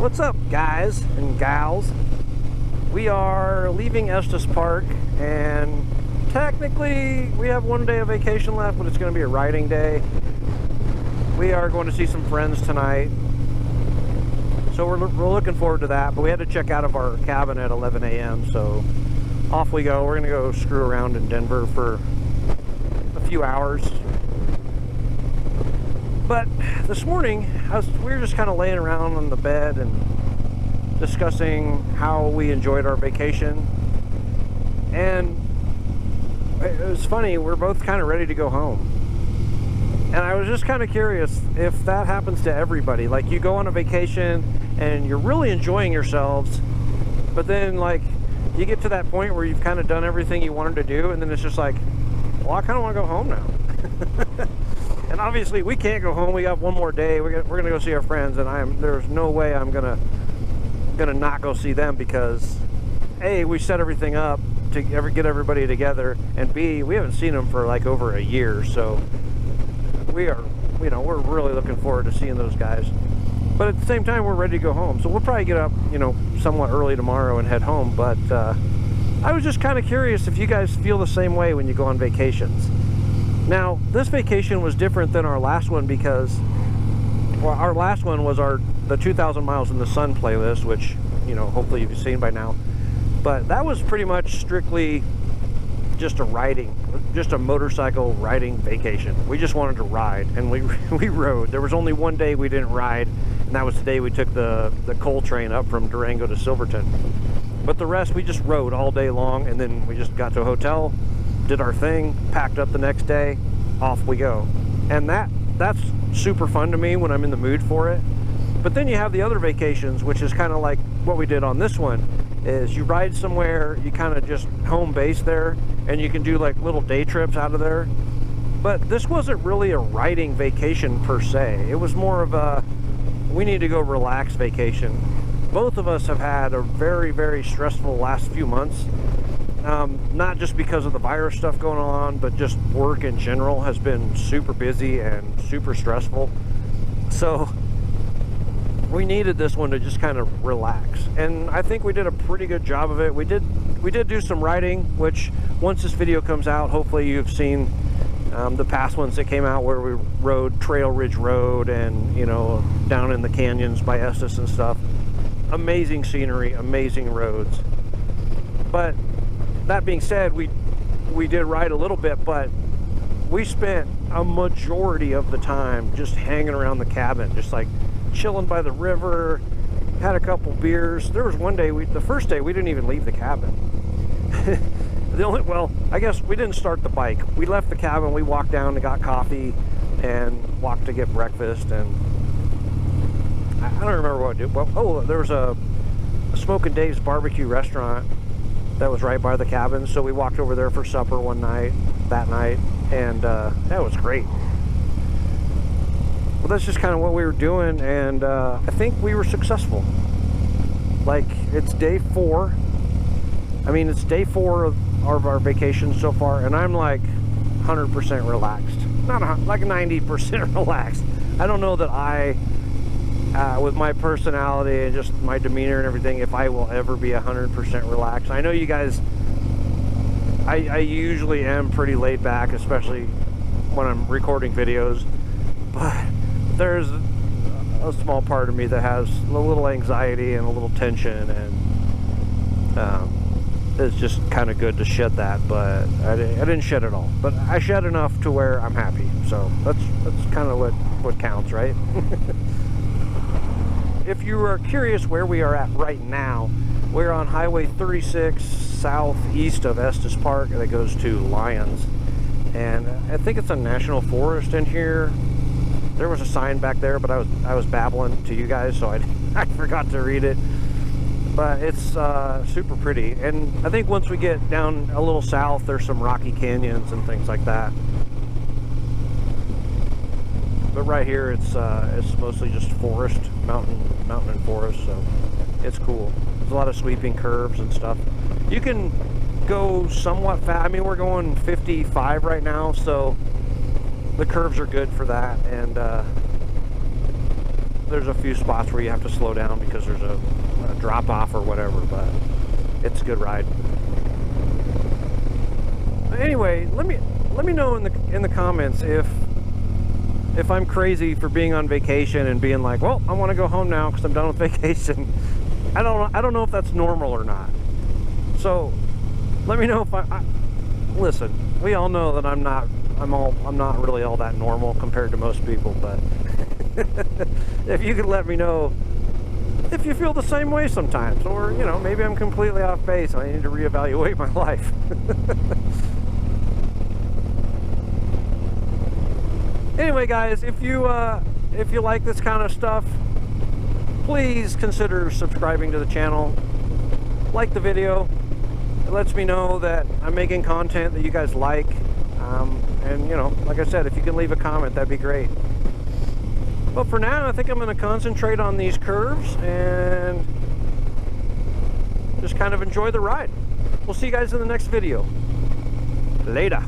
What's up, guys and gals? We are leaving Estes Park, and technically we have 1 day of vacation left, but it's going to be a riding day. We are going to see some friends tonight, so we're looking forward to that. But we had to check out of our cabin at 11 a.m. so off we go. We're going to go screw around in Denver for a few hours. But this morning, we were just kind of laying around on the bed and discussing how we enjoyed our vacation. And it was funny, we're both kind of ready to go home. And I was just kind of curious if that happens to everybody. Like, you go on a vacation and you're really enjoying yourselves, but then like you get to that point where you've kind of done everything you wanted to do, and then it's just like, well, I kind of want to go home now. And obviously we can't go home. We got one more day. We're gonna go see our friends, and there's no way I'm gonna not go see them, because A, we set everything up to get everybody together, and B, we haven't seen them for like over a year, so we're really looking forward to seeing those guys. But at the same time, we're ready to go home, so we'll probably get up, somewhat early tomorrow and head home. But I was just kind of curious if you guys feel the same way when you go on vacations. Now, this vacation was different than our last one because, well, our last one was the 2,000 Miles in the Sun playlist, which, hopefully you've seen by now. But that was pretty much strictly just a motorcycle riding vacation. We just wanted to ride, and we rode. There was only one day we didn't ride, and that was the day we took the coal train up from Durango to Silverton. But the rest, we just rode all day long, and then we just got to a hotel, did our thing, packed up the next day, off we go. And that's super fun to me when I'm in the mood for it. But then you have the other vacations, which is kind of like what we did on this one, is you ride somewhere, you kind of just home base there, and you can do like little day trips out of there. But this wasn't really a riding vacation per se. It was more of a, we need to go relax vacation. Both of us have had a very, very stressful last few months. Not just because of the virus stuff going on, but just work in general has been super busy and super stressful. So we needed this one to just kind of relax, and I think we did a pretty good job of it. We did do some riding, which once this video comes out, hopefully you've seen the past ones that came out where we rode Trail Ridge Road and down in the canyons by Estes and stuff. Amazing scenery, amazing roads. But that being said, we did ride a little bit, but we spent a majority of the time just hanging around the cabin, just like chilling by the river, had a couple beers. There was one day, the first day, we didn't even leave the cabin. Well, I guess we didn't start the bike. We left the cabin, we walked down and got coffee and walked to get breakfast, and I don't remember what I did. Well, there was a Smokin' Dave's barbecue restaurant that was right by the cabin, so we walked over there for supper that night, and that was great. Well, that's just kind of what we were doing, and I think we were successful. Like, it's day 4. I mean, it's day 4 of our vacation so far, and I'm like 100% relaxed. Not like 90% relaxed. I don't know that with my personality and just my demeanor and everything, if I will ever be 100% relaxed. I know you guys, I usually am pretty laid back, especially when I'm recording videos, but there's a small part of me that has a little anxiety and a little tension, and it's just kind of good to shed that. But I didn't shed it all, but I shed enough to where I'm happy, so that's kind of what counts, right? If you are curious where we are at right now, we're on Highway 36 southeast of Estes Park that goes to Lyons, and I think it's a national forest in here. There was a sign back there, but I was babbling to you guys, so I forgot to read it. But it's super pretty, and I think once we get down a little south, there's some rocky canyons and things like that. But right here, it's mostly just forest, mountain and forest, so it's cool. There's a lot of sweeping curves and stuff. You can go somewhat fast. I mean, we're going 55 right now, so the curves are good for that. And there's a few spots where you have to slow down because there's a drop off or whatever, but it's a good ride. Anyway, let me know in the comments if I'm crazy for being on vacation and being like, well, I want to go home now because I'm done with vacation. I don't know if that's normal or not. So let me know if I listen. We all know that I'm not really all that normal compared to most people, but if you could let me know if you feel the same way sometimes, or you know, maybe I'm completely off base and I need to reevaluate my life. Anyway, guys, if you like this kind of stuff, please consider subscribing to the channel. Like the video. It lets me know that I'm making content that you guys like. And you know, like I said, if you can leave a comment, that'd be great. But for now, I think I'm going to concentrate on these curves and just kind of enjoy the ride. We'll see you guys in the next video. Later.